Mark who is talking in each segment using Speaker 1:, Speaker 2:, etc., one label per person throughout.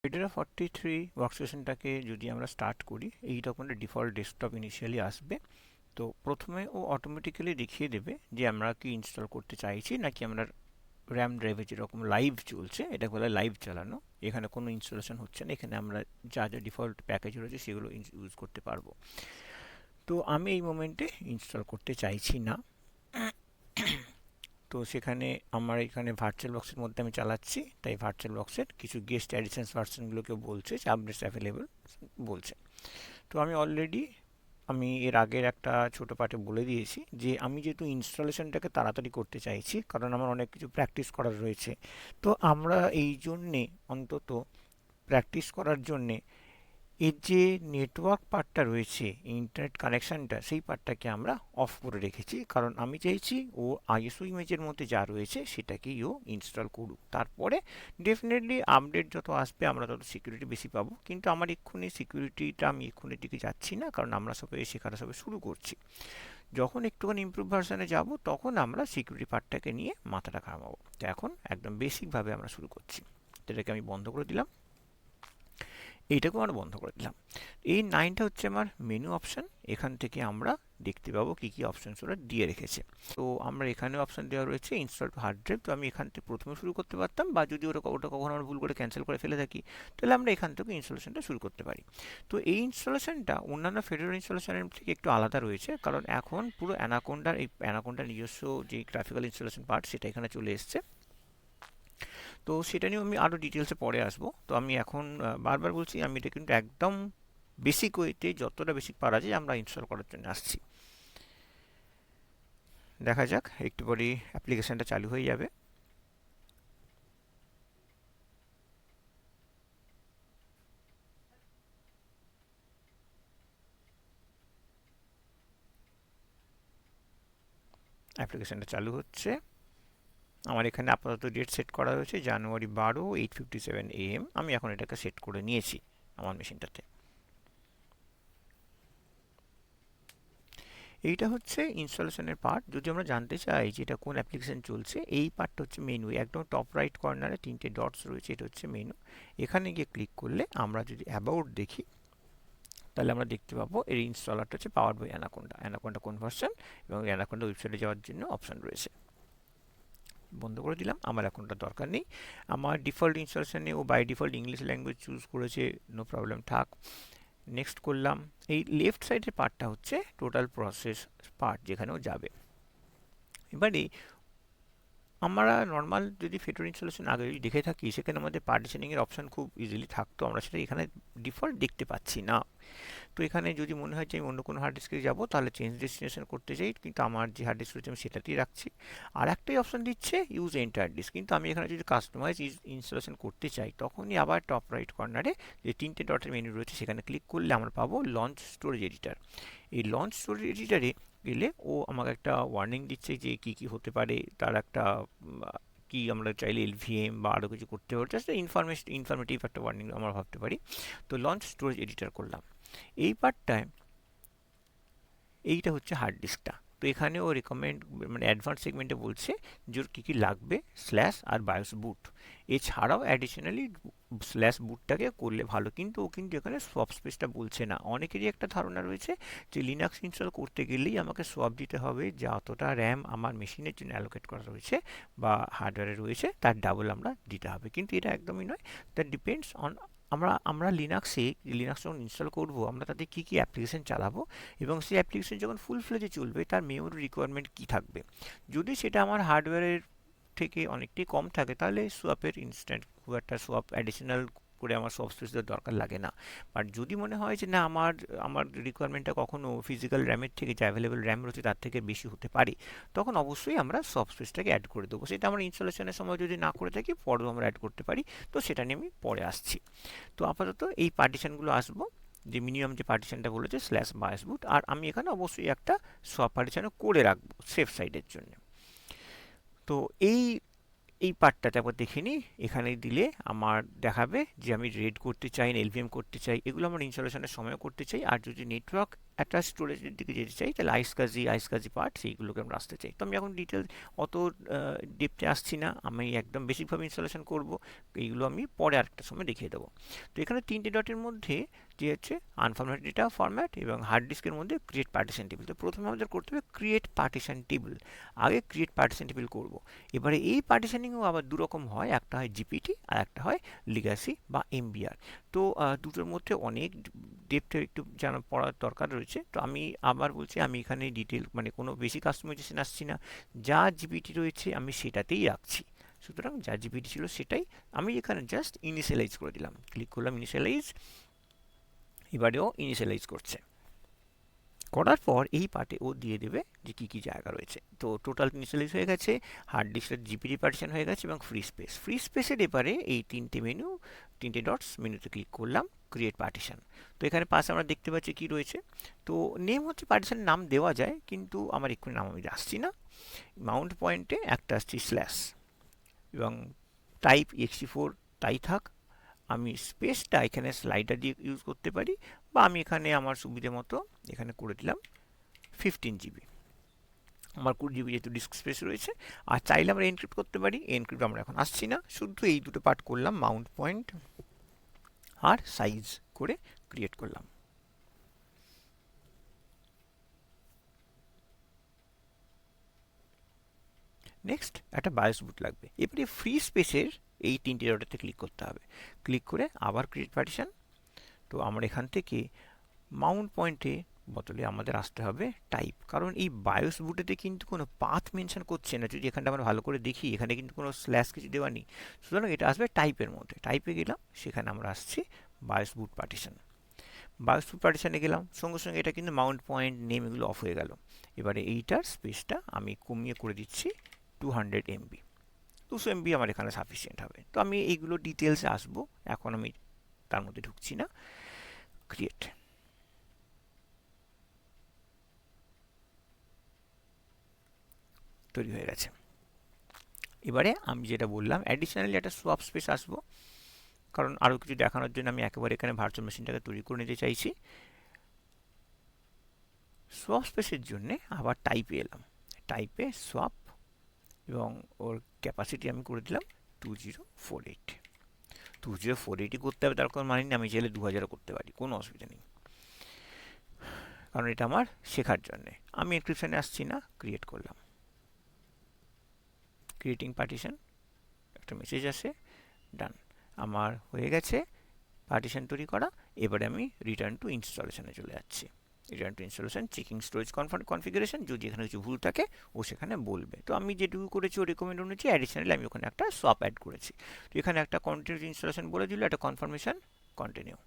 Speaker 1: Fedora 43 ওয়ার্কস্টেশনটাকে যদি আমরা start করি, এই রকমের ডিফল্ট ডেস্কটপ ইনিশিয়ালি আসবে। তো প্রথমে ও অটোমেটিক্যালি দেখিয়ে দেবে যে আমরা কি ইনস্টল করতে চাইছি নাকি আমরা র্যাম ড্রাইভে যেরকম লাইভ চলছে, এটা বলে লাইভ চালানো। এখানে কোনো ইনস্টলেশন হচ্ছে না, এখানে আমরা যা যা ডিফল্ট প্যাকেজ রয়েছে সেগুলো ইউজ করতে পারবো। তো আমি এই মোমেন্টে ইনস্টল করতে চাইছি না। তো সেখানে আমার এখানে ভার্চুয়াল বক্সের মধ্যে আমি চালাচ্ছি, তাই ভার্চুয়াল বক্সের কিছু গেস্ট অ্যাডিশনস ভার্সনগুলোকে বলছে যে আপডেটস অ্যাভেলেবল বলছে। তো আমি এর আগের একটা ছোট পার্টে বলে দিয়েছি যে আমি যেহেতু ইনস্টলেশনটাকে তাড়াতাড়ি করতে চাইছি, কারণ আমার অনেক কিছু প্র্যাকটিস করার রয়েছে। তো আমরা এই জন্যে অন্তত প্র্যাকটিস করার জন্যে এর যে নেটওয়ার্ক পার্টটা রয়েছে, ইন্টারনেট কানেকশানটা, সেই পার্টটাকে আমরা অফ করে রেখেছি, কারণ আমি চাইছি ও আইএসও ইমেজের মধ্যে যা রয়েছে সেটাকেই ও ইনস্টল করুক। তারপরে ডেফিনেটলি আপডেট যত আসবে আমরা তত সিকিউরিটি বেশি পাবো, কিন্তু আমার এক্ষুনি সিকিউরিটিটা আমি এক্ষুনি দিকে যাচ্ছি না, কারণ আমরা সবাই শেখাটা সবে শুরু করছি। যখন একটুখানি ইমপ্রুভ ভার্সানে যাব তখন আমরা সিকিউরিটি পার্টটাকে নিয়ে মাথাটা ঘামাবো। তো এখন একদম বেসিকভাবে আমরা শুরু করছি। এটাকে আমি বন্ধ করে দিলাম, এইটাকেও আমরা বন্ধ করে দিলাম। এই 9টা হচ্ছে আমার মেনু অপশান। এখান থেকে আমরা দেখতে পাবো কী কী অপশানস ওরা দিয়ে রেখেছে। তো আমরা এখানে অপশান দেওয়া রয়েছে ইনস্টল টু হার্ড ড্রাইভ। তো আমি এখান থেকে প্রথমে শুরু করতে পারতাম, বা যদি ওটা কখনো আমরা ভুল করে ক্যান্সেল করে ফেলে থাকি, তাহলে আমরা এখান থেকে ইনস্টলেশনটা শুরু করতে পারি। তো এই ইনস্টলেশনটা অন্যান্য ফেডারেল ইনস্টলেশনের থেকে একটু আলাদা রয়েছে, কারণ এখন পুরো অ্যানাকোন্ডার নিজস্ব যে গ্রাফিক্যাল ইনস্টলেশন পার্ট সেটা এখানে চলে এসছে। তো সেটা নিয়ে আমি আরও ডিটেলসে পরে আসবো। তো আমি এখন বারবার বলছি, আমি এটা কিন্তু একদম বেসিক ওয়েতে যতটা বেসিক পারা যায় আমরা ইনস্টল করার জন্য আসছি। দেখা যাক, একটু পরেই অ্যাপ্লিকেশানটা চালু হয়ে যাবে। অ্যাপ্লিকেশানটা চালু হচ্ছে। আমার এখানে আপাতত ডেট সেট করা হয়েছে জানুয়ারি 12, 8:57 AM। আমি এখন এটাকে সেট করে নিয়েছি আমার মেশিনটাতে। এইটা হচ্ছে ইনস্টলেশনের পার্ট। যদি আমরা জানতে চাই যে এটা কোন অ্যাপ্লিকেশন চলছে, এই পার্টটা হচ্ছে মেনু। একদম টপ রাইট কর্নারে 3টে ডটস রয়েছে, এটা হচ্ছে মেনু। এখানে গিয়ে ক্লিক করলে আমরা যদি অ্যাবাউট দেখি, তাহলে আমরা দেখতে পাবো এর ইনস্টলারটা হচ্ছে পাওয়ার বাই অ্যানাকোন্ডা কনভার্সন, এবং অ্যানাকোন্ডা ওয়েবসাইটে যাওয়ার জন্য অপশান রয়েছে। বন্ধ করে দিলাম, আমার এখনটা দরকার নেই। আমার ডিফল্ট ইনস্টলেশনে ও by default English language choose করেছে, নো প্রবলেম, থাক। নেক্সট করলাম। এই লেফট সাইডের পার্টটা হচ্ছে টোটাল প্রসেস পার্ট, যেখানেও যাবে। এবারে আমরা নর্মাল যদি ফেডোরা ইনস্টলেশন আগে যদি দেখে থাকি, সেখানে আমাদের পার্টিশনিংয়ের অপশান খুব ইজিলি থাকতো, আমরা সেটা এখানে ডিফল্ট দেখতে পাচ্ছি না। তো এখানে যদি মনে হয় যে আমি অন্য কোনো হার্ড ডিস্কে যাবো, তাহলে চেঞ্জ ডেস্টিনেশন করতে চাই, কিন্তু আমার যে হার্ড ডিস্ক রয়েছে আমি সেটাতেই রাখছি। আর একটাই অপশান দিচ্ছে ইউজ এন্টায়ার ডিস্ক, কিন্তু আমি এখানে যদি কাস্টমাইজ ইনস্টলেশন করতে চাই, তখনই আবার টপ রাইট কর্নারে যে 3টে ডটের মেনু রয়েছে সেখানে ক্লিক করলে আমরা পাবো লঞ্চ স্টোরেজ এডিটার। এই লঞ্চ স্টোরেজ এডিটারে গেলে ও আমাকে একটা ওয়ার্নিং দিচ্ছে যে কী কী হতে পারে, তার একটা কি আমরা চাইলে এলভিএম বা আরও কিছু করতে পারি, জাস্ট ইনফরমেটিভ একটা ওয়ার্নিং আমরা ভাবতে পারি। তো লঞ্চ স্টোরেজ এডিটার করলাম। এই পার্টটায় এইটা হচ্ছে হার্ড ডিস্কটা। তো এখানে ও রিকমেন্ড, মানে অ্যাডভান্স সেগমেন্টে বলছে যে ওর কী কী লাগবে, স্ল্যাশ আর বায়োস বুট। এছাড়াও অ্যাডিশনালি স্ল্যাশ বুটটাকে করলে ভালো, কিন্তু ও কিন্তু এখানে সোয়াপ স্পেসটা বলছে না। অনেকেরই একটা ধারণা রয়েছে যে লিনাক্স ইনস্টল করতে গেলেই আমাকে সোয়াপ দিতে হবে, যতটা র্যাম আমার মেশিনের জন্য অ্যালোকেট করা রয়েছে বা হার্ডওয়্যারে রয়েছে তার ডাবল আমরা দিতে হবে, কিন্তু এটা একদমই নয়। দ্যাট ডিপেন্ডস অন আমরা লিনাক্স যখন ইনস্টল করব, আমরা তাতে কী কী অ্যাপ্লিকেশন চালাবো, এবং সেই অ্যাপ্লিকেশন যখন ফুল ফ্লেজে চলবে তার মেমোরি রিকোয়ারমেন্ট কী থাকবে। যদি সেটা আমার হার্ডওয়্যারের থেকে অনেকটাই কম থাকে, তাহলে সোয়াপের ইনস্ট্যান্ট খুব একটা সোয়াপ অ্যাডিশনাল করে আমার সোয়াপ স্পেসের দরকার লাগে না। বাট যদি মনে হয় যে না, আমার রিকোয়ারমেন্টটা কখনো ফিজিক্যাল র্যামের থেকে, যে অ্যাভেলেবল র্যাম রয়েছে তার থেকে বেশি হতে পারে, তখন অবশ্যই আমরা সোয়াপ স্পেসটাকে অ্যাড করে দেবো। সেটা আমরা ইনস্টলেশনের সময় যদি না করে থাকি, পরেও আমরা অ্যাড করতে পারি। তো সেটা নিয়ে আমি পরে আসছি। তো আপাতত এই পার্টিশনগুলো আসবো, যে মিনিমাম যে পার্টিশনটা বলেছে স্ল্যাশ বায়াস বুট, আর আমি এখানে অবশ্যই একটা সোয়াপ পার্টিশনও করে রাখবো সেফ সাইডের জন্য। তো এই এই পার্টটাতে একবার দেখে নিই। এখানে দিলে আমার দেখাবে যে আমি রেড করতে চাই না এলভিএম করতে চাই, এগুলো আমার ইনস্টলেশনের সময়ও করতে চাই। আর যদি নেটওয়ার্ক একটা স্টোরেজের দিকে যেতে চাই তাহলে আইসকাজি পার্ট সেইগুলোকে আমরা আসতে চাই। তো আমি এখন ডিটেলস অত ডেপথে আসছি না, আমি একদম বেসিকভাবে ইনস্টলেশন করব, এইগুলো আমি পরে আরেকটা সময় দেখিয়ে দেবো। তো এখানে তিনটে ডটের মধ্যে যে হচ্ছে আনফরম্যাটেড ডেটা ফরম্যাট এবং হার্ড ডিস্কের মধ্যে ক্রিয়েট পার্টিশন টেবিল। তো প্রথমে আমাদের করতে হবে ক্রিয়েট পার্টিশন টেবিল, আগে ক্রিয়েট পার্টিশন টেবিল করব। এবারে এই পার্টিশনিংও আবার দুরকম হয়, একটা হয় জিপিটি আর একটা হয় লিগাসি বা এমবিআর। তো দুটোর মধ্যে অনেক ডেপথে একটু জানা পড়ার দরকার রয়েছে। তো আমি আবার বলছি, আমি এখানে ডিটেল মানে কোনো বেশি কাস্টমাইজেশন আসছি না, যা জিপিটি রয়েছে আমি সেটাতেই রাখছি। সুতরাং যা জিপিটি ছিল সেটাই আমি এখানে জাস্ট ইনিশিয়ালাইজ করে দিলাম, ক্লিক করলাম ইনিশিয়ালাইজ, এবারেও ইনিশিয়ালাইজ করছে। করার পর এই পার্টে ও দিয়ে দেবে যে কী কী জায়গা রয়েছে। তো টোটাল ইনিশিয়ালাইজ হয়ে গেছে, হার্ড ডিস্কের জিপিটি পার্টিশন হয়ে গেছে এবং ফ্রি স্পেসের এবারে এই তিনটে ডটস মেনুতে ক্লিক করলাম, ক্রিয়েট পার্টিশন। তো এখানে পাশে আমরা দেখতে পাচ্ছি কি রয়েছে। তো নেম হচ্ছে পার্টিশনের নাম দেওয়া যায়, কিন্তু আমার এক্ষুনি নাম আমি আসছি না। মাউন্ট পয়েন্টে একটা আসছি স্ল্যাশ এবং টাইপ ext4 তাই থাক। আমি স্পেসটা এখানে স্লাইডার দিয়ে ইউজ করতে পারি, বা আমি এখানে আমার সুবিধে মতো এখানে করে দিলাম 15 GB। আমার 20 GB যেহেতু ডিস্ক স্পেস রয়েছে। আর চাইলে আমরা এনক্রিপ্ট করতে পারি, এনক্রিপ্ট আমরা এখন আসছি না, শুধু এই দুটো পার্ট করলাম, মাউন্ট পয়েন্ট আর সাইজ করে ক্রিয়েট করলাম। নেক্সট একটা বায়োস বুট লাগবে। এবারে ফ্রি স্পেসের এই তিনটে ডটেতে ক্লিক করতে হবে, ক্লিক করে আবার ক্রিয়েট পার্টিশন। তো আমরা এখান থেকে মাউন্ট পয়েন্টে বদলে আমাদের আসতে হবে টাইপ, কারণ এই বায়োস বুটেতে কিন্তু কোনো পাথ মেনশন করছে না। যদি এখানটা আমরা ভালো করে দেখি, এখানে কিন্তু কোনো স্ল্যাশ কিছু দেওয়া নেই, সুতরাং এটা আসবে টাইপের মধ্যে। টাইপে গেলাম, সেখানে আমরা আসছি বায়োস বুট পার্টিশন। বায়োস বুট পার্টিশনে গেলাম, সঙ্গে সঙ্গে এটা কিন্তু মাউন্ট পয়েন্ট নেম এগুলো অফ হয়ে গেল। এবারে এইটার স্পেসটা আমি কমিয়ে করে দিচ্ছি 200 MB। 200 MB আমার এখানে সাফিসিয়েন্ট হবে। তো আমি এইগুলো ডিটেলসে আসবো, এখন আমি তার মধ্যে ঢুকছি না। ক্রিয়েট, তৈরি হয়ে গেছে। এবারে আমি যেটা বললাম, অ্যাডিশনালি একটা সোয়াপ স্পেস আসবো, কারণ আরও কিছু দেখানোর জন্য আমি একেবারে এখানে ভার্চুয়াল মেশিনটাকে তৈরি করে নিতে চাইছি। সোয়াপ স্পেসের জন্য আবার টাইপে এলাম, টাইপে সোয়াপ এবং ওর ক্যাপাসিটি আমি করে দিলাম 2048। 2048ই করতে হবে তার কোনো মানে নেই, আমি চাইলে 2000ও করতে পারি, কোনো অসুবিধা নেই, কারণ এটা আমার শেখার জন্যে। আমি এনক্রিপশনে আসছি না, ক্রিয়েট করলাম, ক্রিয়েটিং পার্টিশন, একটা মেসেজ আসে, ডান। আমার হয়ে গেছে পার্টিশন তৈরি করা। এবারে আমি রিটার্ন টু ইনস্টলেশনে চলে যাচ্ছি। Return to installation, checking storage configuration, যদি এখানে কিছু ভুল থাকে ও সেখানে বলবে। তো আমি যেটুকু করেছি ও রেকমেন্ড অনুযায়ী অ্যাডিশনালি আমি ওখানে একটা সোয়াপ অ্যাড করেছি। তো এখানে একটা কন্টিনিউ ইনস্টলেশন বলে দিল, একটা কনফার্মেশন কন্টিনিউ।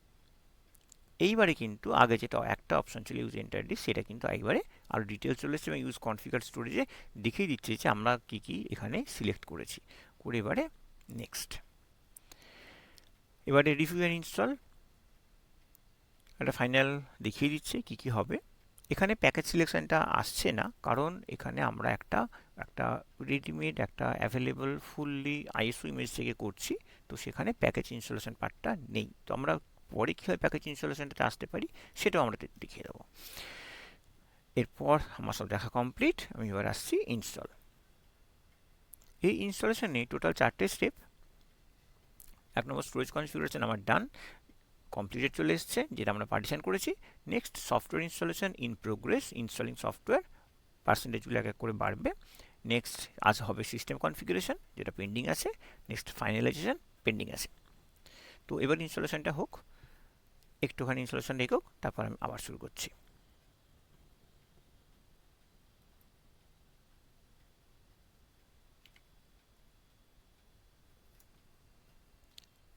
Speaker 1: এইবারে কিন্তু আগে যেটা একটা অপশন ছিল ইউজ এন্টারলি, সেটা কিন্তু একবারে আরও ডিটেলস চলে এসেছে এবং ইউজ কনফিগার স্টোরেজে দেখিয়ে দিচ্ছে যে আমরা কী কী এখানে সিলেক্ট করেছি। করে এবারে নেক্সট। এবারে রিভিউ অ্যান্ড ইনস্টল, একটা ফাইনাল দেখিয়ে দিচ্ছে কী কী হবে। এখানে প্যাকেজ সিলেকশনটা আসছে না, কারণ এখানে আমরা একটা রেডিমেড একটা অ্যাভেলেবল ফুললি আইএসও ইমেজ থেকে করছি। তো সেখানে প্যাকেজ ইনস্টলেশন পার্টটা নেই। তো আমরা পরে কীভাবে প্যাকেজ ইনস্টলেশনটাতে আসতে পারি সেটাও আমরা দেখিয়ে দেবো। এরপর আমার সব দেখা কমপ্লিট, আমি এবার আসছি ইনস্টল। এই ইনস্টলেশনে টোটাল 4টে স্টেপ। 1 নম্বর স্টোরেজ কনফিগারেশন আমার ডান, কমপ্লিটেড চলে এসছে, যেটা আমরা পার্টিশন করেছি। Next software installation in progress, installing software, পার্সেন্টেজগুলো এক এক করে বাড়বে। নেক্সট আজ হবে সিস্টেম কনফিগারেশন, যেটা পেন্ডিং আছে। নেক্সট ফাইনালাইজেশন পেন্ডিং আছে। তো এবার ইনস্টলেশনটা হোক, একটুখানি ইনস্টলেশন রেখো, তারপর আমি আবার শুরু করছি।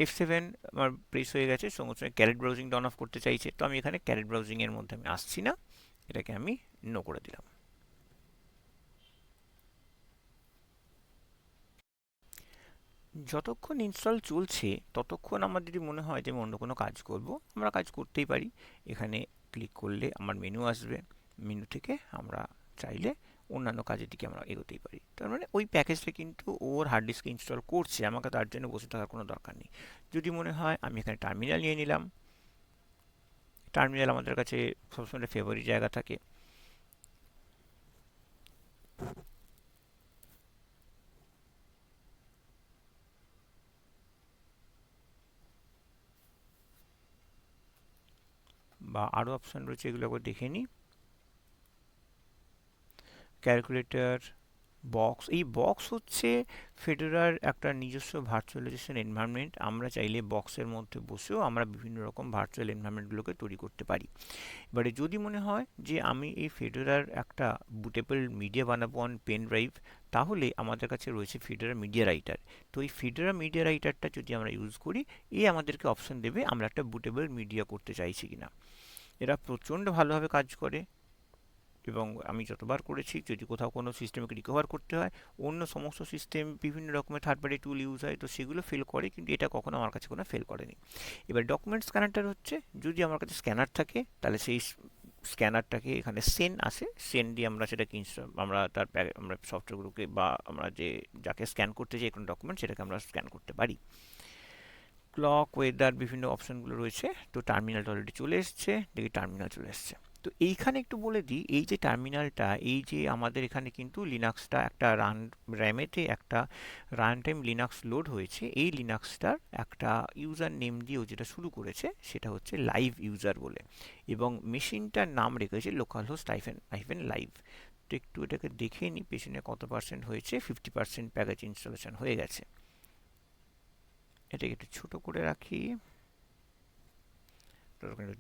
Speaker 1: F7 আমার প্রেস হয়ে গেছে, সঙ্গে সঙ্গে ক্যারেট ব্রাউজিং অন অফ করতে চাইছে। তো আমি এখানে ক্যারেট ব্রাউজিংয়ের মধ্যে আমি আসছি না, এটাকে আমি নো করে দিলাম। যতক্ষণ ইনস্টল চলছে ততক্ষণ আমার যদি মনে হয় যে আমি অন্য কোনো কাজ করব, আমরা কাজ করতেই পারি। এখানে ক্লিক করলে আমার মেনু আসবে, মেনু থেকে আমরা চাইলে অন্যান্য কাজের দিকে আমরা এগোতেই পারি। তার মানে ওই প্যাকেজটা কিন্তু ওর হার্ড ডিস্কে ইনস্টল করছে, আমাকে তার জন্য বসে থাকার কোনো দরকার নেই। যদি মনে হয় আমি এখানে টার্মিনাল নিয়ে নিলাম, টার্মিনাল আমাদের কাছে সবসময় ফেভারিট জায়গা থাকে। বা আরও অপশান রয়েছে, এগুলো একবার দেখে নিই। Calculator, box. এই বক্স হচ্ছে ফেডোরার একটা নিজস্ব ভার্চুয়ালাইজেশন এনভায়রনমেন্ট। আমরা চাইলে বক্সের মধ্যে বসেও আমরা বিভিন্ন রকম ভার্চুয়াল এনভায়রনমেন্টগুলোকে তৈরি করতে পারি। এবারে যদি মনে হয় যে আমি এই ফেডোরার একটা বুটেবল মিডিয়া বানাবো অন পেন ড্রাইভ, তাহলে আমাদের কাছে রয়েছে ফেডোরা মিডিয়া রাইটার। তো এই ফেডোরা মিডিয়া রাইটারটা যদি আমরা ইউজ করি, এ আমাদেরকে অপশন দেবে আমরা একটা বুটেবল মিডিয়া করতে চাইছি কিনা। এরা প্রচণ্ড ভালোভাবে কাজ করে, এবং আমি যতবার করেছি, যদি কোথাও কোনো সিস্টেমকে রিকভার করতে হয়, অন্য সমস্ত সিস্টেম বিভিন্ন রকমের থার্ড পার্টি টুল ইউজ হয়, তো সেগুলো ফেল করে, কিন্তু এটা কখনো আমার কাছে কোনো ফেল করেনি। এবার ডকুমেন্ট স্ক্যানারটা হচ্ছে, যদি আমার কাছে স্ক্যানার থাকে তাহলে সেই স্ক্যানারটাকে এখানে সেন আসে, সেন দিয়ে আমরা সেটাকে আমরা তার আমরা সফটওয়্যারগুলোকে বা আমরা যে যাকে স্ক্যান করতে চাই কোনো ডকুমেন্ট, সেটাকে আমরা স্ক্যান করতে পারি। ক্লক, ওয়েদার, বিভিন্ন অপশনগুলো রয়েছে। তো টার্মিনালটা অলরেডি চলে এসছে, দেখি টার্মিনাল চলে এসছে। তো এইখানে একটু বলে দিই, এই যে টার্মিনালটা, এই যে আমাদের এখানে কিন্তু লিনাক্সটা একটা র্যামেতে একটা রান টাইম লিনাক্স লোড হয়েছে। এই লিনাক্সটার একটা ইউজার নেম দিয়েও যেটা শুরু করেছে, সেটা হচ্ছে লাইভ ইউজার বলে, এবং মেশিনটার নাম রেখেছে লোকাল হোস্ট হাইফেন লাইভ। তো একটু এটাকে দেখে নিই পেছনে কত পার্সেন্ট হয়েছে। 50% প্যাকেজ ইনস্টলেশন হয়ে গেছে। এটাকে একটু ছোট করে রাখি,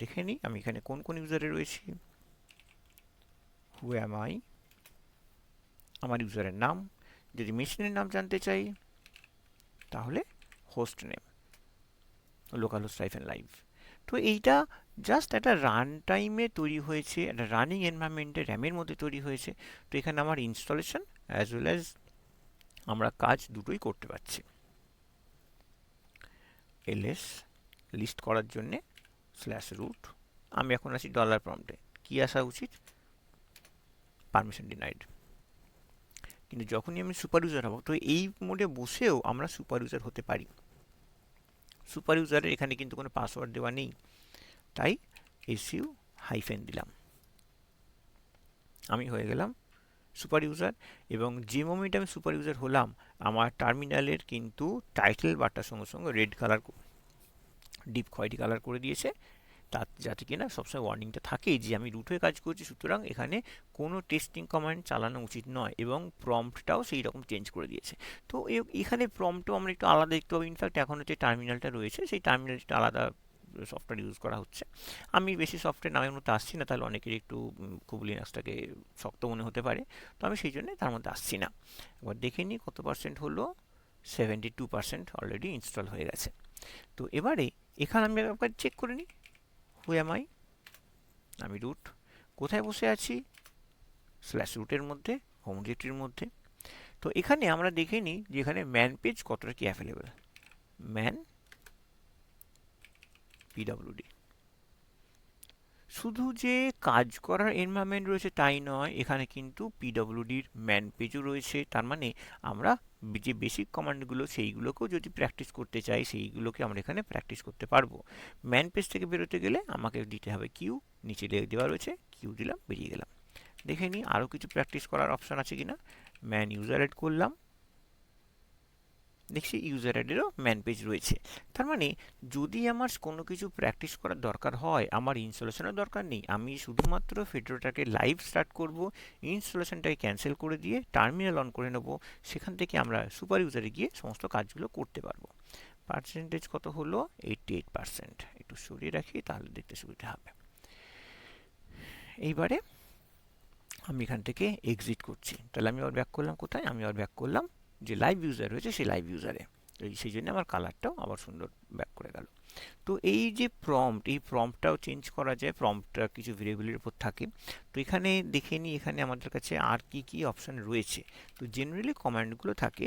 Speaker 1: দেখে নিই আমি এখানে কোন কোন ইউজারে রয়েছি। হু অ্যাম আই, আমার ইউজারের নাম। যদি মেশিনের নাম জানতে চাই, তাহলে host name, local host hyphen live. তো এইটা জাস্ট একটা রান টাইমে তৈরি হয়েছে, একটা রানিং এনভায়রনমেন্টে র্যামের মধ্যে তৈরি হয়েছে। তো এখানে আমার ইনস্টলেশন অ্যাজ ওয়েল অ্যাজ আমরা কাজ দুটোই করতে পারছি। এলএস লিস্ট করার জন্যে /root, আমি এখন আছি ডলার প্রম্পটে। কি আসা উচিত? Permission denied. কিন্তু যখনই আমি সুপার ইউজার হব, তো এই মোডে বসেও আমরা সুপার ইউজার হতে পারি। সুপার ইউজারের এখানে কিন্তু কোনো পাসওয়ার্ড দেওয়া নেই, তাই এসইউ হাইফেন দিলাম, আমি হয়ে গেলাম সুপার ইউজার। এবং যে মোমেন্ট আমি সুপার ইউজার হলাম, আমার টার্মিনালের কিন্তু টাইটেল বারটার সঙ্গে সঙ্গে রেড কালার, ডিপ খয়েরি কালার করে দিয়েছে, যাতে কিনা সবসময় ওয়ার্নিংটা থাকে যে আমি রুট হয়ে কাজ করছি, সুতরাং এখানে কোনো টেস্টিং কমান্ড চালানো উচিত নয়, এবং প্রম্পটটাও সেই রকম চেঞ্জ করে দিয়েছে। তো এখানে প্রম্পটও আমরা একটু আলাদা দেখতে পাবো। ইনফ্যাক্ট এখন যে টার্মিনালটা রয়েছে, সেই টার্মিনালটা আলাদা সফটওয়্যার ইউজ করা হচ্ছে। আমি বেশি সফটওয়্যার নামের মধ্যে আসছি না, তাহলে অনেকের একটু খুব লিনাক্সটাকে শক্ত মনে হতে পারে, তো আমি সেই জন্য তার মধ্যে আসছি না। এবার দেখে নিই কত পার্সেন্ট হলো। 72% অলরেডি ইনস্টল হয়ে গেছে। তো এবারে এখানে আমি একবার চেক করে নিই, হু অ্যাম আই, আমি রুট। কোথায় বসে আছি? /রুটের মধ্যে, হোম ডিরেক্টরির মধ্যে। তো এখানে আমরা দেখে নিই যে এখানে ম্যান পেজ কতটা কি অ্যাভেলেবেল। Man PWD. শুধু যে কাজ করার এনভায়রনমেন্ট রয়েছে তাই নয়, এখানে কিন্তু পিডব্লিউডির ম্যান পেজও রয়েছে। তার মানে আমরা যে বেসিক কমান্ডগুলো, সেইগুলোকেও যদি প্র্যাকটিস করতে চাই, সেইগুলোকে আমরা এখানে প্র্যাকটিস করতে পারবো। ম্যান পেজ থেকে বেরোতে গেলে আমাকে দিতে হবে কিউ, নিচে দেওয়া রয়েছে, কিউ দিলাম, বেরিয়ে গেলাম। দেখে নিই আরও কিছু প্র্যাকটিস করার অপশান আছে কিনা। ম্যান ইউজার এড করলাম, দেখছি ইউজার এডেরও ম্যান পেজ রয়েছে। তার মানে যদি আমার কোনো কিছু প্র্যাকটিস করার দরকার হয়, আমার ইনস্টলেশনের দরকার নেই, আমি শুধুমাত্র ফেডোরাটাকে লাইভ স্টার্ট করব, ইনস্টলেশনটাকে ক্যান্সেল করে দিয়ে টার্মিনাল অন করে নেব, সেখান থেকে আমরা সুপার ইউজারে গিয়ে সমস্ত কাজগুলো করতে পারবো। পার্সেন্টেজ কত হলো? 88%। একটু সরিয়ে রাখি, তাহলে দেখতে সুবিধা হবে। এইবারে আমি এখান থেকে এক্সিট করছি, তাহলে আমি আবার ব্যাক করলাম কোথায়? আমি আবার ব্যাক করলাম যে লাইভ ইউজার রয়েছে, সেই লাইভ ইউজারে। সেই জন্য আমার কালারটাও আবার সুন্দর ব্যাক করে গেল। তো এই যে প্রম্পট, এই প্রম্পটটাও চেঞ্জ করা যায়, প্রম্পটটা কিছু ভেরিয়েবলের উপর থাকে। তো এখানে দেখে নিই এখানে আমাদের কাছে আর কি কি অপশান রয়েছে। তো জেনারেলি কমান্ডগুলো থাকে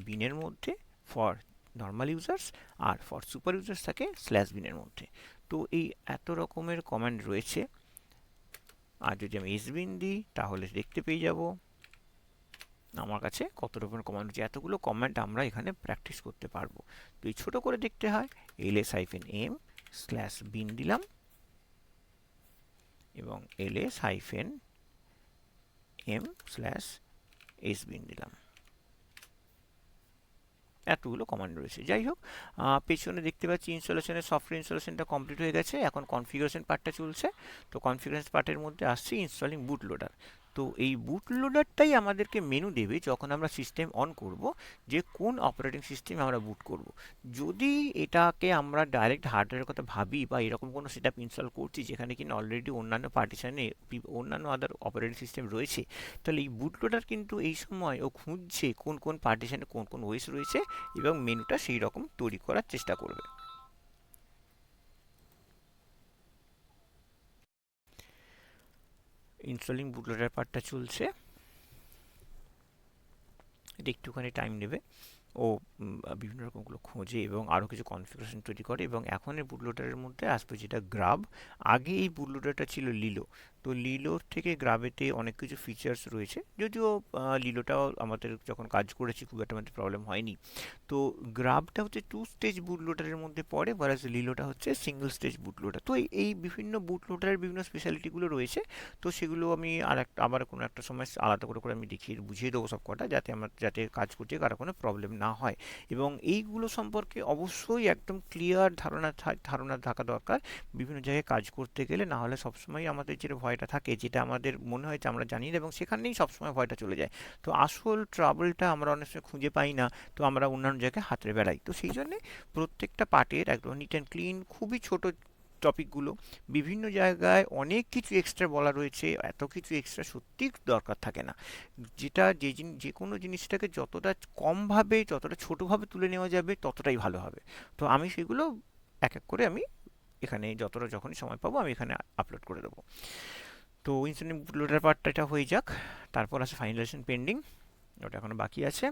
Speaker 1: /bin এর মধ্যে ফর নর্মাল ইউজার্স, আর ফর সুপার ইউজার্স থাকে /bin এর মধ্যে। তো এই এত রকমের কমান্ড রয়েছে, আর যদি আমি sbin দিই তাহলে দেখতে পেয়ে যাব আমার কাছে কত রকমের কমান্ড রয়েছে, এতগুলো কমান্ড আমরা এখানে প্র্যাকটিস করতে পারবো। তো এই ছোটো করে দেখতে হয় ls-m/bin দিলাম এবং ls-m/sbin দিলাম, এতগুলো কমান্ড রয়েছে। যাই হোক, পেছনে দেখতে পাচ্ছি ইনস্টলেশনের সফটওয়্যার ইনস্টলেশনটা কমপ্লিট হয়ে গেছে, এখন কনফিগারেশন পার্টটা চলছে। তো কনফিগারেশন পার্টের মধ্যে আসছে ইনস্টলিং বুট লোডার। তো এই বুট লোডারটাই আমাদেরকে মেনু দেবে যখন আমরা সিস্টেম অন করব, যে কোন অপারেটিং সিস্টেম আমরা বুট করব। যদি এটাকে আমরা ডাইরেক্ট হার্ডওয়্যারের কথা ভাবি বা এরকম কোনো সেটআপ ইনস্টল করছি যেখানে কিনা অলরেডি অন্যান্য পার্টিশনে অন্যান্য আদার অপারেটিং সিস্টেম রয়েছে, তাহলে এই বুট লোডার কিন্তু এই সময় ও খুঁজছে কোন কোন পার্টিশনে কোন কোন ওএস রয়েছে এবং মেনুটা সেই রকম তৈরি করার চেষ্টা করবে। ইনস্টলিং বুটলোডার পার্টটা চলছে, এটা একটুখানি টাইম নেবে। ও বিভিন্ন রকমগুলো খোঁজে এবং আরও কিছু কনফিগারেশন তৈরি করে এবং এখন এই বুটলোডারের মধ্যে আসবে যেটা গ্রাব। আগে এই বুটলোডারটা ছিল লিলো। তো লিলোর থেকে গ্রাবেতে অনেক কিছু ফিচার্স রয়েছে, যদিও লিলোটাও আমাদের যখন কাজ করেছি খুব একটা আমাদের প্রবলেম হয়নি। তো গ্রাবটা হচ্ছে 2 স্টেজ বুটলোডারের মধ্যে পড়ে, whereas লিলোটা হচ্ছে সিঙ্গেল স্টেজ বুটলোডার। তো এই বিভিন্ন বুটলোডারের বিভিন্ন স্পেশালিটিগুলো রয়েছে। তো সেগুলো আমি আবার কোনো একটা সময় আলাদা করে আমি দেখিয়ে বুঝিয়ে দেবো সব কটা, যাতে কাজ করতে কারো কোনো প্রবলেম না হয়। এবং এইগুলো সম্পর্কে অবশ্যই একদম ক্লিয়ার ধারণা থাকা দরকার বিভিন্ন জায়গায় কাজ করতে গেলে, না হলে সবসময় আমাদের যে ভয়টা থাকে, যেটা আমাদের মনে হয় যে আমরা জানি না এবং সেখানেই সবসময় ভয়টা চলে যায়। তো আসল ট্রাবলটা আমরা অনেক সময় খুঁজে পাই না, তো আমরা অন্যান্য জায়গায় হাতড়ে বেড়াই। তো সেই জন্যে প্রত্যেকটা পার্টের একদম নিট অ্যান্ড ক্লিন, খুবই ছোট টপিকগুলো, বিভিন্ন জায়গায় অনেক কিছু এক্সট্রা বলা রয়েছে, এত কিছু এক্সট্রা সত্যি দরকার থাকে না। যেটা যে কোনো জিনিসটাকে যতটা কমভাবে যতটা ছোটোভাবে তুলে নেওয়া যাবে ততটাই ভালো হবে। তো আমি সেগুলো এক এক করে আমি এখানে যখনই সময় পাবো আমি এখানে আপলোড করে দেবো। তো ইনস্ট্যান্ট বুটলোডার পার্টটা এটা হয়ে যাক, তারপর আছে ফাইনালাইজেশন পেন্ডিং, ওটা এখনো বাকি আছে।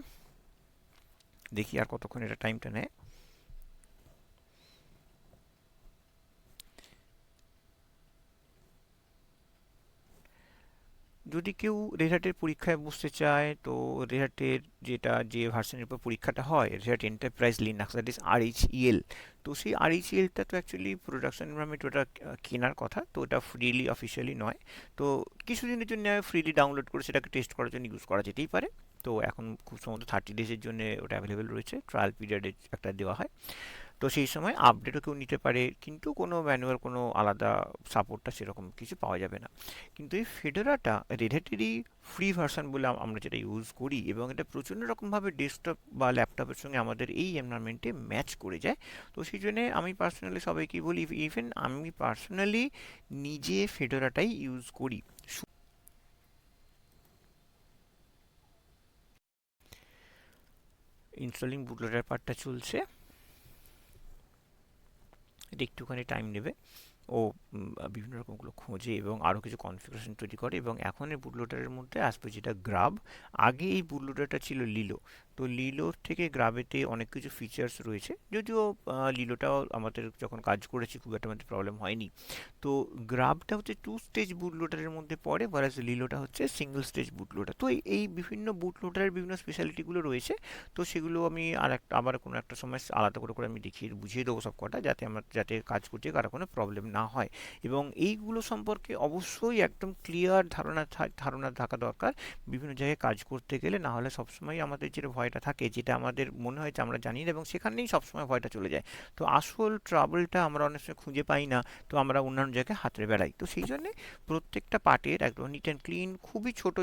Speaker 1: দেখি আর কতক্ষণ এটা টাইমটা নেয়। যদি কেউ রেহাটের পরীক্ষায় বসতে চায়, তো রেহাটের যে ভার্সনের উপর পরীক্ষাটা হয়, Red Hat enterprise Linux, that is RHEL। তো সেই RHELটা তো অ্যাকচুয়ালি প্রোডাকশন এনভায়রনমেন্ট ওটা কেনার কথা, তো ওটা ফ্রিলি অফিসিয়ালি নয়। তো কিছুদিনের জন্য ফ্রিলি ডাউনলোড করে সেটাকে টেস্ট করার জন্য ইউজ করা যেতেই পারে। তো এখন খুব সম্ভবত 30 ডেজের জন্য ওটা অ্যাভেলেবেল রয়েছে, ট্রায়াল পিরিয়ডে একটা দেওয়া হয়। তো সেই সময় আপডেটও কেউ নিতে পারে, কিন্তু কোনো ম্যানুয়াল কোনো আলাদা সাপোর্টটা সেরকম কিছু পাওয়া যাবে না। কিন্তু এই ফেডোরাটা রেড হ্যাটেরই ফ্রি ভার্সন বলে আমরা যেটা ইউজ করি, এবং এটা প্রচণ্ড রকমভাবে ডেস্কটপ বা ল্যাপটপের সঙ্গে আমাদের এই এনভায়রনমেন্টে ম্যাচ করে যায়। তো সেই জন্যে আমি পার্সোনালি সবাইকে বলি, ইভেন আমি পার্সোনালি নিজে ফেডোরাটাই ইউজ করি। ইনস্টলিং বুটলোডার পার্টটা চলছে, এটা একটুখানি টাইম নেবে। ও বিভিন্ন রকমগুলো খোঁজে এবং আরও কিছু কনফিগারেশন তৈরি করে এবং এখন এই বুটলোডারের মধ্যে আসবে যেটা গ্রাব। আগে এই বুটলোডারটা ছিল লিলো। তো লিলোর থেকে গ্রাবেতে অনেক কিছু ফিচার্স রয়েছে, যদিও লিলোটাও আমাদের যখন কাজ করেছি খুব একটা আমাদের প্রবলেম হয়নি। তো গ্রাবটা হচ্ছে 2 স্টেজ বুটলোডারের মধ্যে পড়ে, whereas লিলোটা হচ্ছে সিঙ্গেল স্টেজ বুটলোডার। তো এই বিভিন্ন বুটলোডারের বিভিন্ন স্পেশালিটিগুলো রয়েছে। তো সেগুলো আমি আবার কোনো একটা সময় আলাদা করে আমি দেখিয়ে বুঝিয়ে দেবো সব কটা, যাতে কাজ করতে কারো কোনো প্রবলেম না হয়। এবং এইগুলো সম্পর্কে অবশ্যই একদম ক্লিয়ার ধারণা থাকা দরকার বিভিন্ন জায়গায় কাজ করতে গেলে, না হলে সবসময় আমাদের যে ভয়টা থাকে, যেটা আমাদের মনে হয় যে আমরা জানি না এবং সেখানেই সবসময় ভয়টা চলে যায়। তো আসল ট্রাবলটা আমরা অনেক সময় খুঁজে পাই না, তো আমরা অন্যান্য জায়গায় হাতড়ে বেড়াই। তো সেই জন্যে প্রত্যেকটা পার্টের একদম নিট অ্যান্ড ক্লিন, খুবই ছোট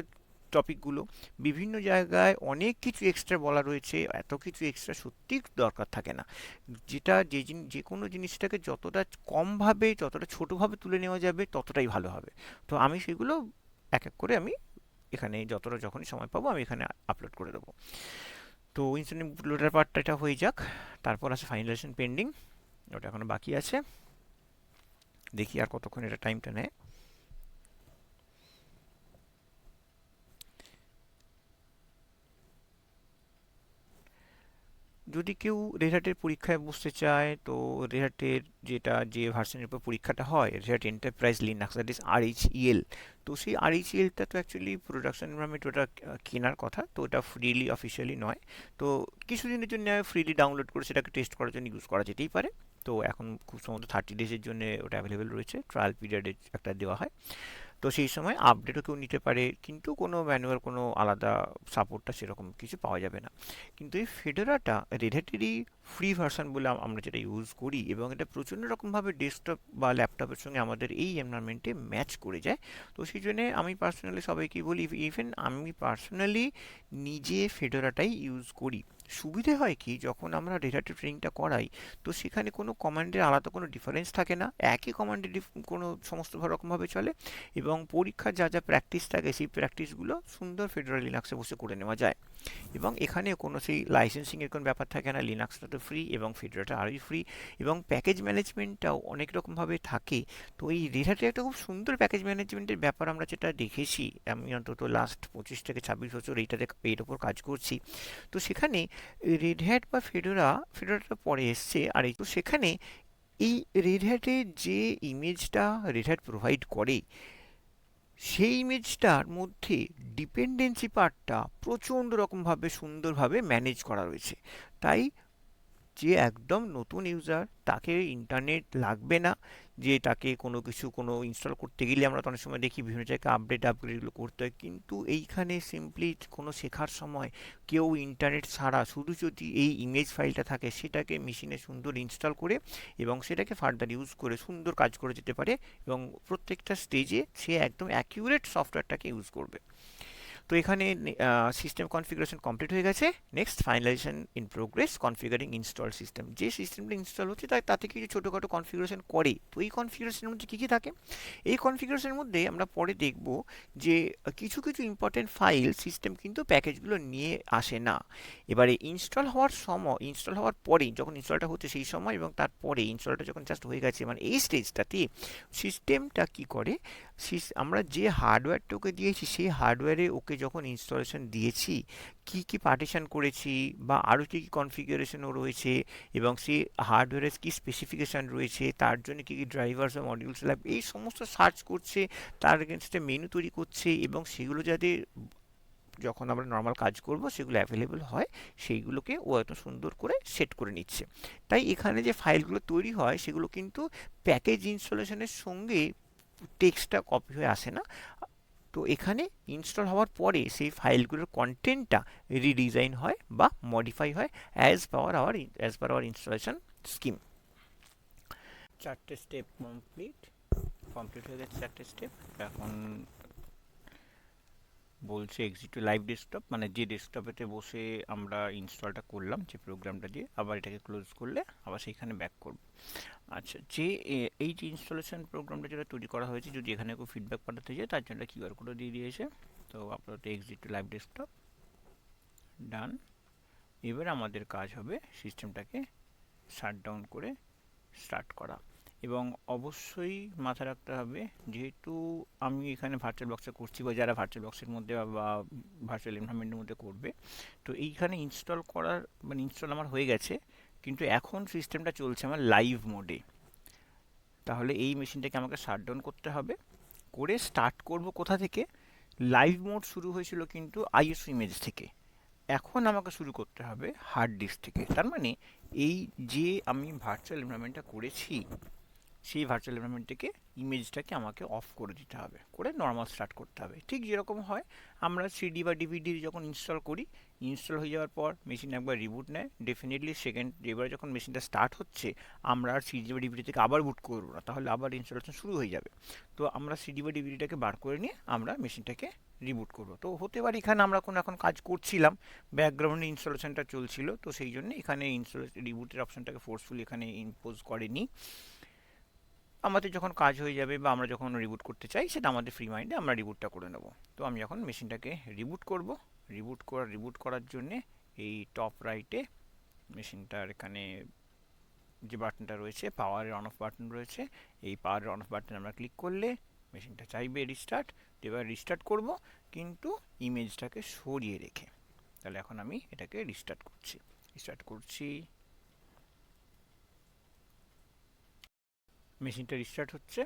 Speaker 1: টপিকগুলো, বিভিন্ন জায়গায় অনেক কিছু এক্সট্রা বলা রয়েছে, এত কিছু এক্সট্রা সত্যি দরকার থাকে না। যেটা যে কোনো জিনিসটাকে যতটা কমভাবে যতটা ছোটোভাবে তুলে নেওয়া যাবে ততটাই ভালো হবে। তো আমি সেগুলো এক এক করে আমি এখানে যখনই সময় পাবো আমি এখানে আপলোড করে দেবো। তো ইনস্ট্যান্ট লোডার পার্টটা এটা হয়ে যাক, তারপর আছে ফাইনালাইজেশন পেন্ডিং, ওটা এখনো বাকি আছে। দেখি আর কতক্ষণ এটা টাইমটা নেয়। যদি কেউ রেড পরীক্ষায় বসতে চায়, তো রেড যে ভার্সনের উপর পরীক্ষাটা হয়, red enterprise Linux, that is RHEL। তো সেই RHELটা তো অ্যাকচুয়ালি প্রোডাকশন এনভায়রনমেন্ট, ওটা কেনার কথা, তো ওটা ফ্রিলি অফিসিয়ালি নয়। তো কিছুদিনের জন্য ফ্রিলি ডাউনলোড করে সেটাকে টেস্ট করার জন্য ইউজ করা যেতেই পারে। তো এখন খুব সম্ভবত 30 ডেজের জন্য ওটা অ্যাভেলেবেল রয়েছে, ট্রায়াল পিরিয়ডে একটা দেওয়া হয়। তো সেই সময় আপডেটও কেউ নিতে পারে, কিন্তু কোনো ম্যানুয়াল কোনো আলাদা সাপোর্টটা সেরকম কিছু পাওয়া যাবে না। কিন্তু এই ফেডোরাটা রেড হ্যাটেরই ফ্রি ভার্সন বলে আমরা যেটা ইউজ করি, এবং এটা প্রচণ্ড রকমভাবে ডেস্কটপ বা ল্যাপটপের সঙ্গে আমাদের এই এনভায়রনমেন্টে ম্যাচ করে যায়। তো সেই জন্যে আমি পার্সোনালি সবাইকেই বলি, ইভেন আমি পার্সোনালি নিজে ফেডোরাটাই ইউজ করি। সুবিধে হয় কি, যখন আমরা রেড হ্যাটের ট্রেনিংটা করাই, তো সেখানে কোনো কমান্ডের আলাদা কোনো ডিফারেন্স থাকে না, একই কমান্ডে কোনো সমস্ত রকমভাবে চলে, এবং পরীক্ষার যা যা প্র্যাকটিস থাকে সেই প্র্যাকটিসগুলো সুন্দর ফেডারেল লিনাক্সে বসে করে নেওয়া যায়। এবং এখানে কোনো সেই লাইসেন্সিংয়ের কোনো ব্যাপার থাকে না, লিনাক্সটা তো ফ্রি এবং ফেডারেলটা আরই ফ্রি, এবং প্যাকেজ ম্যানেজমেন্টটাও অনেক রকমভাবে থাকে। তো এই রেড হ্যাটের একটা খুব সুন্দর প্যাকেজ ম্যানেজমেন্টের ব্যাপার আমরা যেটা দেখেছি, আমি অন্তত লাস্ট 25 থেকে 26 বছর এর ওপর কাজ করছি। তো সেখানে রেড হ্যাট বা ফেডোরাটা পরে এসছে, আর এই তো সেখানে এই রেড হ্যাটের যে ইমেজটা রেড হ্যাট প্রোভাইড করে, সেই ইমেজটার মধ্যে ডিপেন্ডেন্সি পার্টটা প্রচণ্ড রকমভাবে সুন্দরভাবে ম্যানেজ করা রয়েছে। তাই যে একদম নতুন ইউজার, তাকে ইন্টারনেট লাগবে না, যে তাকে কোনো ইনস্টল করতে গেলে আমরা তো অনেক সময় দেখি বিভিন্ন জায়গায় আপগ্রেডগুলো করতে হয়, কিন্তু এইখানে সিম্পলি কোনো শেখার সময় কেউ ইন্টারনেট ছাড়া শুধু যদি এই ইমেজ ফাইলটা থাকে, সেটাকে মেশিনে সুন্দর ইনস্টল করে এবং সেটাকে ফার্দার ইউজ করে সুন্দর কাজ করে যেতে পারে, এবং প্রত্যেকটা স্টেজে সে একদম অ্যাকিউরেট সফটওয়্যারটাকে ইউজ করবে। তো এখানে সিস্টেম কনফিগারেশন কমপ্লিট হয়ে গেছে। Next finalisation in progress, কনফিগারিং install system. যে সিস্টেমটা ইনস্টল হচ্ছে তাতে কিছু ছোটোখাটো কনফিগারেশন করে। তো এই কনফিগারেশনের মধ্যে কী কী থাকে, এই কনফিগারেশনের মধ্যে আমরা পরে দেখব যে কিছু কিছু ইম্পর্টেন্ট ফাইল সিস্টেম কিন্তু প্যাকেজগুলো নিয়ে আসে না। এবারে ইনস্টল হওয়ার পরে, যখন ইনস্টলটা হচ্ছে সেই সময় এবং তারপরে ইনস্টলটা যখন জাস্ট হয়ে গেছে, মানে এই স্টেজটাতে সিস্টেমটা কি করে, আমরা যে হার্ডওয়্যারটা ওকে দিয়েছি, সেই হার্ডওয়্যারে ওকে যখন ইনস্টলেশন দিয়েছি, কি কি পার্টিশন করেছি বা আরও কী কী কনফিগারেশনও রয়েছে, এবং সেই হার্ডওয়্যারের কী স্পেসিফিকেশান রয়েছে, তার জন্য কী কী ড্রাইভার্স বা মডিউলস লাগবে, এই সমস্ত সার্চ করছে, তার এগেনস্টে মেনু তৈরি করছে, এবং সেগুলো যাতে যখন আমরা নর্মাল কাজ করব সেগুলো অ্যাভেলেবল হয়, সেইগুলোকে ও এত সুন্দর করে সেট করে নিচ্ছে। তাই এখানে যে ফাইলগুলো তৈরি হয়, সেগুলো কিন্তু প্যাকেজ ইনস্টলেশনের সঙ্গে টেক্সটটা কপি হয়ে আসে না। তো এখানে ইনস্টল হওয়ার পরে সেই ফাইলগুলোর কন্টেন্টটা রিডিজাইন হয় বা মডিফাই হয় as per our installation scheme. 4টে স্টেপ কমপ্লিট হয়ে গেছে। 4টে স্টেপ এখন বলছে এক্সিট টু লাইভ ডেস্কটপ, মানে যে ডেস্কটপেতে বসে আমরা ইনস্টলটা করলাম যে প্রোগ্রামটা দিয়ে, আবার এটাকে ক্লোজ করলে আবার সেইখানে ব্যাক করব। আচ্ছা, এই যে ইনস্টলেশন প্রোগ্রামটা যেটা তৈরি করা হয়েছে, যদি এখানে কেউ ফিডব্যাক পাঠাতে যায়, তার জন্য কিউআর কোডও দিয়ে দিয়েছে। তো আপাতত এক্সিট টু লাইভ ডেস্কটপ ডান। এবার আমাদের কাজ হবে সিস্টেমটাকে শাটডাউন করে স্টার্ট করা। এবং অবশ্যই মাথায় রাখতে হবে, যেহেতু আমি এখানে ভার্চুয়াল বক্সে করছি, বা যারা ভার্চুয়াল বক্সের মধ্যে বা ভার্চুয়াল এনভায়রনমেন্টের মধ্যে করবে, তো এইখানে ইনস্টল করার মানে ইনস্টল আমার হয়ে গেছে, কিন্তু এখন সিস্টেমটা চলছে আমার লাইভ মোডে। তাহলে এই মেশিনটাকে আমাকে শাটডাউন করতে হবে, করে স্টার্ট করব কোথা থেকে, লাইভ মোড শুরু হয়েছিল কিন্তু আইএসও ইমেজ থেকে, এখন আমাকে শুরু করতে হবে হার্ড ডিস্ক থেকে। তার মানে এই যে আমি ভার্চুয়াল এনভায়রনমেন্টটা করেছি, সেই ভার্চুয়াল এনভায়রনমেন্ট থেকে ইমেজটাকে আমাকে অফ করে দিতে হবে, করে নর্মাল স্টার্ট করতে হবে। ঠিক যেরকম হয় আমরা সিডি বা ডিভিডি যখন ইনস্টল করি, ইনস্টল হয়ে যাওয়ার পর মেশিন একবার রিবুট নেয়, ডেফিনেটলি এবারে যখন মেশিনটা স্টার্ট হচ্ছে, আমরা আর সিডি বা ডিভিডি থেকে আবার বুট করবো না, তাহলে আবার ইনস্টলেশন শুরু হয়ে যাবে। তো আমরা সিডি বা ডিভিডিটাকে বার করে নিয়ে আমরা মেশিনটাকে রিবুট করবো। তো হতে পারে এখানে আমরা এখন কাজ করছিলাম, ব্যাকগ্রাউন্ডে ইনস্টলেশনটা চলছিল, তো সেই জন্য এখানে রিবুটের অপশনটাকে ফোর্সফুলি এখানে ইম্পোজ করেনি। আমাদের যখন কাজ হয়ে যাবে বা আমরা যখন রিবুট করতে চাই, সেটা আমাদের ফ্রি মাইন্ডে আমরা রিবুটটা করে নেব। তো আমি এখন মেশিনটাকে রিবুট করব। রিবুট করার জন্যে এই টপ রাইটে মেশিনটার এখানে যে বাটনটা রয়েছে, পাওয়ারের অন অফ বাটন রয়েছে, এই পাওয়ারের অন অফ বাটনে আমরা ক্লিক করলে মেশিনটা চাইবে রিস্টার্ট। এবার রিস্টার্ট করব, কিন্তু ইমেজটাকে সরিয়ে রেখে। তাহলে এখন আমি এটাকে রিস্টার্ট করছি। স্টার্ট করছি, মেশিনটা রিস্টার্ট হচ্ছে।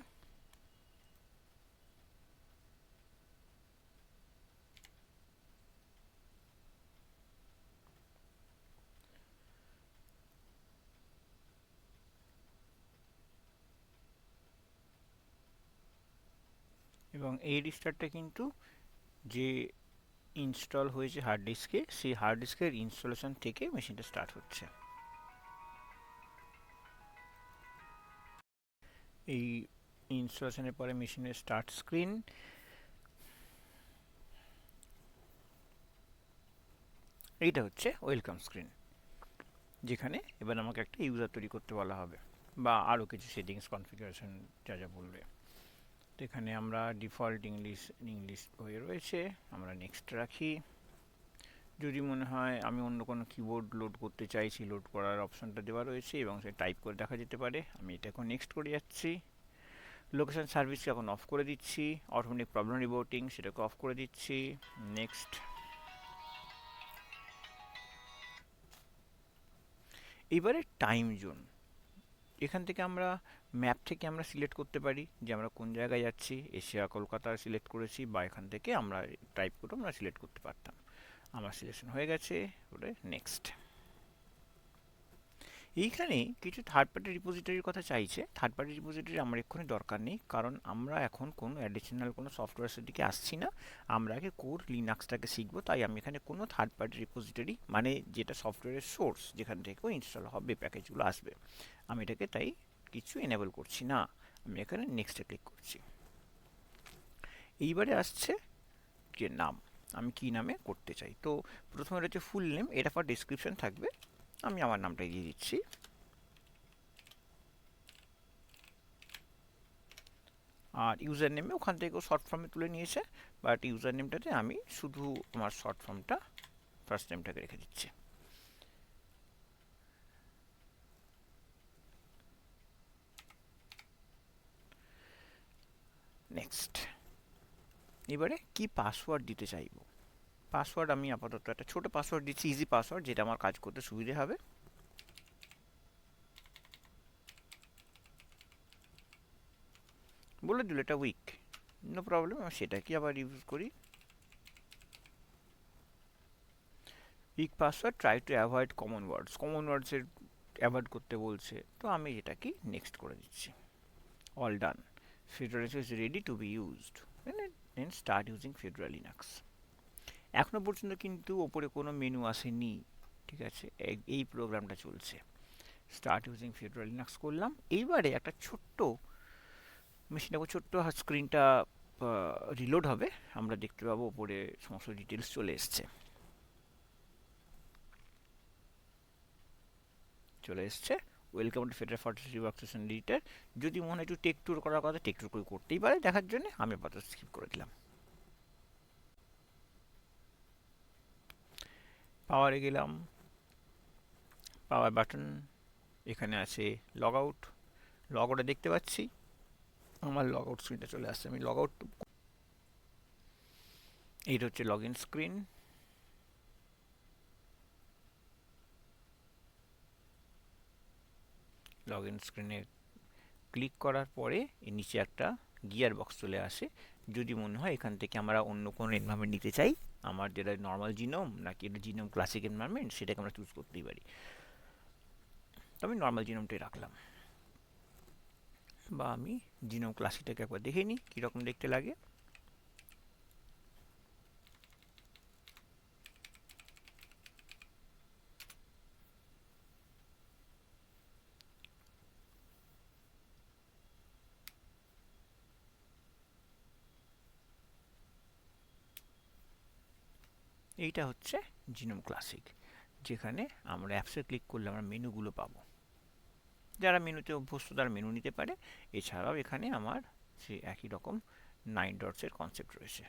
Speaker 1: এবং এই রিস্টার্টটা কিন্তু যে ইনস্টল হয়েছে হার্ড ডিস্কে, সেই হার্ড ডিস্কের ইনস্টলেশন থেকে মেশিনটা স্টার্ট হচ্ছে। এই ইনস্টলেশনের পরে মেশিনের স্টার্ট স্ক্রিন, এইটা হচ্ছে ওয়েলকাম স্ক্রিন, যেখানে এবার আমাকে একটা ইউজার তৈরি করতে বলা হবে বা আরও কিছু সেটিংস কনফিগারেশন যা যা বলবে। তো এখানে আমরা ডিফল্ট ইংলিশ হয়ে রয়েছে, আমরা নেক্সট রাখি। যদি মনে হয় আমি অন্য কোনো কিবোর্ড লোড করতে চাইছি, লোড করার অপশনটা দেওয়া রয়েছে এবং সে টাইপ করে দেখা যেতে পারে। আমি এটা এখন নেক্সট করে যাচ্ছি। লোকেশন সার্ভিসকে এখন অফ করে দিচ্ছি, অটোমেটিক প্রবলেম রিপোর্টিং সেটাকে অফ করে দিচ্ছি, নেক্সট। এবারে টাইম জোন, এখান থেকে আমরা ম্যাপ থেকে আমরা সিলেক্ট করতে পারি যে আমরা কোন জায়গায় যাচ্ছি। এশিয়া কলকাতা সিলেক্ট করেছি, বা এখান থেকে আমরা টাইপ করে আমরা সিলেক্ট করতে পারতাম। আমার সিলেকশন হয়ে গেছে, ওটা নেক্সট। এইখানে কিছু থার্ড পার্টি রিপোজিটরির কথা চাইছে। থার্ড পার্টি রিপোজিটরি আমার এক্ষুনি দরকার নেই, কারণ আমরা এখন কোনো অ্যাডিশনাল কোনো সফটওয়্যারের দিকে আসছি না, আমরা আগে কোর লিনাক্সটাকে শিখবো। তাই আমি এখানে কোনো থার্ড পার্টি রিপোজিটরি, মানে যেটা সফটওয়্যারের সোর্স যেখান থেকেও ইনস্টল হবে, প্যাকেজগুলো আসবে, আমি এটাকে তাই কিছু এনেবল করছি না। আমি এখানে নেক্সটে ক্লিক করছি। এইবারে আসছে যে নাম, আমি কি নামে করতে চাই। তো প্রথমে রয়েছে ফুল নেম, এটা ফর ডিসক্রিপশন থাকবে, আমি আমার নামটাই দিয়ে দিচ্ছি। আর ইউজার নেমে ওখান থেকেও শর্ট ফর্মে তুলে নিয়েছে, বাট ইউজার নেমটাতে আমি শুধু আমার শর্ট ফর্মটা, ফার্স্ট নেমটাকে রেখে দিচ্ছি। নেক্সট। এবারে কি পাসওয়ার্ড দিতে চাইবো। পাসওয়ার্ড আমি আপাতত একটা ছোট পাসওয়ার্ড দিচ্ছি, ইজি পাসওয়ার্ড, যেটা আমার কাজ করতে সুবিধে হবে। বলে দিল এটা উইক, নো প্রবলেম, আমি সেটাকে আবার ইউজ করি। Weak password, try to avoid common words, common ওয়ার্ডসের অ্যাভয়েড করতে বলছে, তো আমি এটাকে নেক্সট করে দিচ্ছি। All done, Fedora is ready to be used, then start using Fedora Linux। এখনো পর্যন্ত কিন্তু ওপরে কোনো মেনু আসেনি, ঠিক আছে, এই প্রোগ্রামটা চলছে। স্টার্ট ইউজিং Fedora Linux করলাম। এইবারে একটা ছোট্ট মেশিনটা, ছোট্ট স্ক্রিনটা রিলোড হবে, আমরা দেখতে পাবো ওপরে সমস্ত ডিটেলস চলে এসছে। Welcome to Fedora Fortran workstation editor. যদি মনে হয় একটু টেক ট্যুর করার কথা, টেক ট্যুর করে করতেই পারে দেখার জন্য, আমি আপাতত স্কিপ করে দিলাম। পাওয়ারে গেলাম, পাওয়ার বাটন, এখানে আছে লগ আউট। লগ আউটে দেখতে পাচ্ছি আমার লগ আউট স্ক্রিনটা চলে আসছে, আমি লগ আউট, এইটা হচ্ছে log in screen. Log in স্ক্রিনে ক্লিক করার পরে এর নিচে একটা গিয়ার বক্স চলে আসে। যদি মনে হয় এখান থেকে আমরা অন্য কোনো এনভায়রনমেন্ট নিতে চাই, আমার যেটা নর্মাল জিনোম নাকি এটা জিনোম ক্লাসিক এনভায়রনমেন্ট, সেটাকে আমরা চুজ করতেই পারি। তো আমি নর্মাল জিনোমটাই রাখলাম, বা আমি জিনোম ক্লাসিকটাকে একবার দেখে নিই কীরকম দেখতে লাগে। এইটা হচ্ছে জিনোম ক্লাসিক, যেখানে আমরা অ্যাপসে ক্লিক করলে আমরা মেনুগুলো পাবো। যারা মেনুতে অভ্যস্ত তারা মেনু নিতে পারে। এছাড়াও এখানে আমার সে একই রকম 9 ডটসের কনসেপ্ট রয়েছে।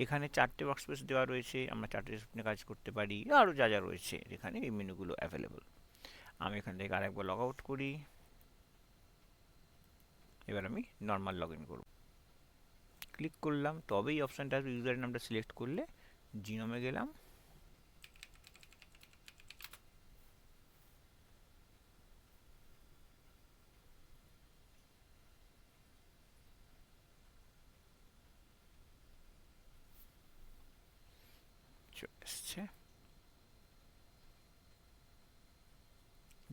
Speaker 1: এখানে 4টে ওয়ার্কস্পেস দেওয়া রয়েছে, আমরা 4টে স্ক্রিনে কাজ করতে পারি, আরও যা যা রয়েছে এখানে এই মেনুগুলো অ্যাভেলেবল। আমি এখান থেকে আরেকবার লগ আউট করি, এবার আমি নর্মাল লগ ইন করব। ক্লিক করলাম, তবেই অপশানটা আসবে ইউজারের নামটা সিলেক্ট করলে। জিনোমে গেলাম, এসছে,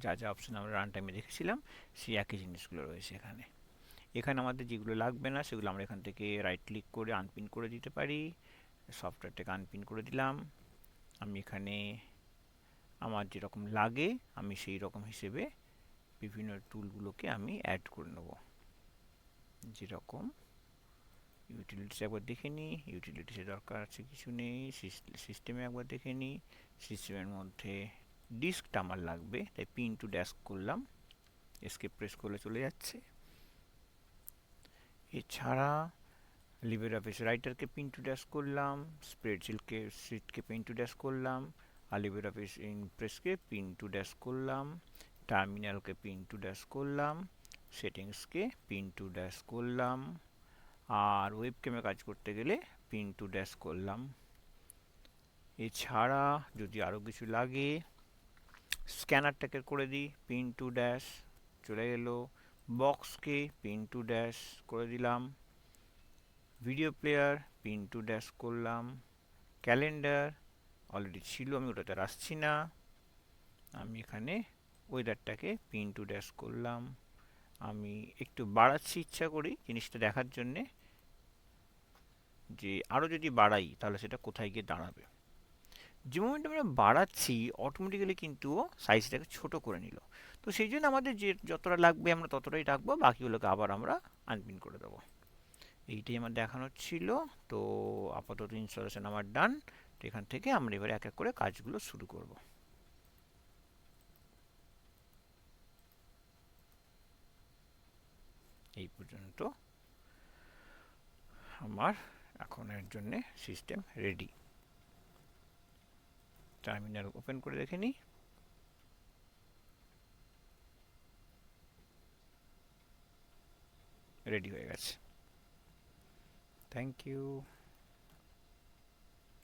Speaker 1: যা যা অপশন আমরা রান টাইমে দেখেছিলাম সেই একই জিনিসগুলো রয়েছে এখানে। এখানে আমাদের যেগুলো লাগবে না সেগুলো আমরা এখান থেকে রাইট ক্লিক করে আনপিন করে দিতে পারি। সফটওয়্যারটাকে আনপিন করে দিলাম। আমি এখানে আমার যেরকম লাগে আমি সেই রকম হিসেবে বিভিন্ন টুলগুলোকে আমি অ্যাড করে নেব। যেরকম ইউটিলিটিস একবার দেখে নিই, ইউটিলিটিসে দরকার আছে কিছু নেই। সিস্টেমে একবার দেখে নিই, সিস্টেমের মধ্যে ডিস্কটা আমার লাগবে, তাই পিন টু ডেস্ক করলাম, এসকেপ প্রেস করলে চলে যাচ্ছে। এছাড়া লিবার অফিস রাইটারকে পিন টু ড্যাশ করলাম, স্প্রেডশিটকে পিন টু ড্যাশ করলাম, আর লিবার অফিস ইমপ্রেসকে পিন টু ড্যাশ করলাম, টার্মিনালকে পিন টু ড্যাশ করলাম, সেটিংসকে পিন টু ড্যাশ করলাম, আর ওয়েবক্যামে কাজ করতে গেলে পিন টু ড্যাশ করলাম। এছাড়া যদি আরও কিছু লাগে স্ক্যানারটাকে করে দিই পিন টু ড্যাশ, চলে গেল। বক্সকে পিন টু ড্যাশ করে দিলাম, video player pin two dash করলাম, ক্যালেন্ডার অলরেডি ছিল আমি ওটাতে আসছি না, আমি এখানে ওয়েদারটাকে পিন টু ড্যাশ করলাম। আমি একটু বাড়াচ্ছি ইচ্ছা করি জিনিসটা দেখার জন্যে যে আরও যদি বাড়াই তাহলে সেটা কোথায় গিয়ে দাঁড়াবে। যে মোমেন্ট আমরা বাড়াচ্ছি অটোমেটিক্যালি কিন্তু সাইজটাকে ছোট করে নিল, তো সেই জন্য আমাদের যে যতটা লাগবে আমরা ততটাই রাখবো, বাকিগুলোকে আবার আমরা আনপিন করে দেবো। এইটাই আমার দেখানোর ছিল। তো আপাতত ইনস্টলেশন আমার ডান। তো এখান থেকে আমরা এবার এক এক করে কাজগুলো শুরু করব। এই পর্যন্ত আমার এখন এর জন্য সিস্টেম রেডি। টার্মিনাল ওপেন করে দেখে নিই। রেডি হয়ে গেছে। Thank you.